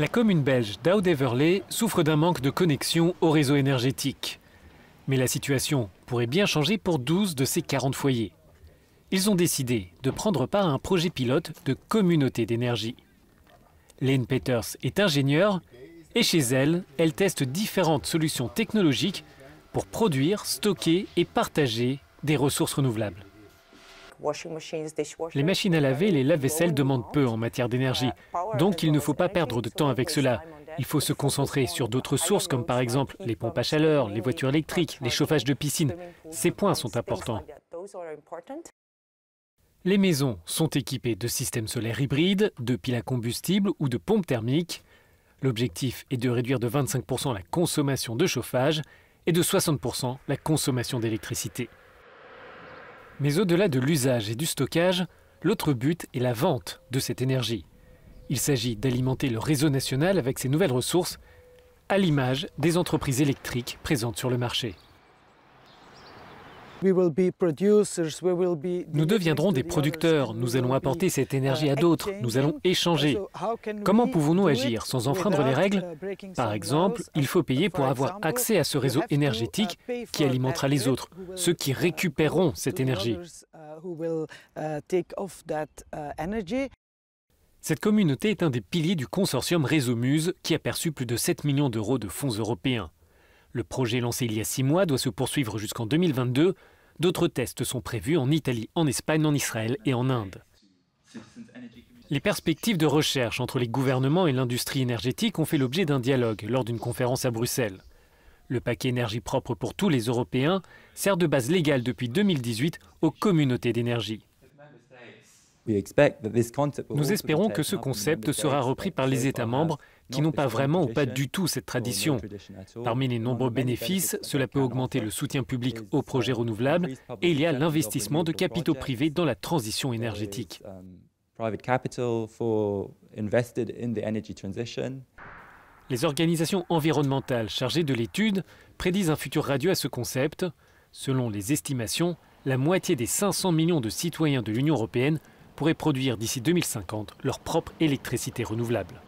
La commune belge d'Oud-Heverlee souffre d'un manque de connexion au réseau énergétique. Mais la situation pourrait bien changer pour 12 de ces 40 foyers. Ils ont décidé de prendre part à un projet pilote de communauté d'énergie. Lynn Peters est ingénieure et chez elle, elle teste différentes solutions technologiques pour produire, stocker et partager des ressources renouvelables. Les machines à laver et les lave-vaisselle demandent peu en matière d'énergie, donc il ne faut pas perdre de temps avec cela. Il faut se concentrer sur d'autres sources comme par exemple les pompes à chaleur, les voitures électriques, les chauffages de piscine. Ces points sont importants. Les maisons sont équipées de systèmes solaires hybrides, de piles à combustible ou de pompes thermiques. L'objectif est de réduire de 25% la consommation de chauffage et de 60% la consommation d'électricité. Mais au-delà de l'usage et du stockage, l'autre but est la vente de cette énergie. Il s'agit d'alimenter le réseau national avec ces nouvelles ressources, à l'image des entreprises électriques présentes sur le marché. Nous deviendrons des producteurs, nous allons apporter cette énergie à d'autres, nous allons échanger. Comment pouvons-nous agir sans enfreindre les règles? Par exemple, il faut payer pour avoir accès à ce réseau énergétique qui alimentera les autres, ceux qui récupéreront cette énergie. Cette communauté est un des piliers du consortium Réseau Muse qui a perçu plus de 7 millions d'euros de fonds européens. Le projet lancé il y a 6 mois doit se poursuivre jusqu'en 2022. D'autres tests sont prévus en Italie, en Espagne, en Israël et en Inde. Les perspectives de recherche entre les gouvernements et l'industrie énergétique ont fait l'objet d'un dialogue lors d'une conférence à Bruxelles. Le paquet énergie propre pour tous les Européens sert de base légale depuis 2018 aux communautés d'énergie. Nous espérons que ce concept sera repris par les États membres qui n'ont pas vraiment ou pas du tout cette tradition. Parmi les nombreux bénéfices, cela peut augmenter le soutien public aux projets renouvelables et il y a l'investissement de capitaux privés dans la transition énergétique. Les organisations environnementales chargées de l'étude prédisent un futur radieux à ce concept. Selon les estimations, la moitié des 500 millions de citoyens de l'Union européenne pourraient produire d'ici 2050 leur propre électricité renouvelable.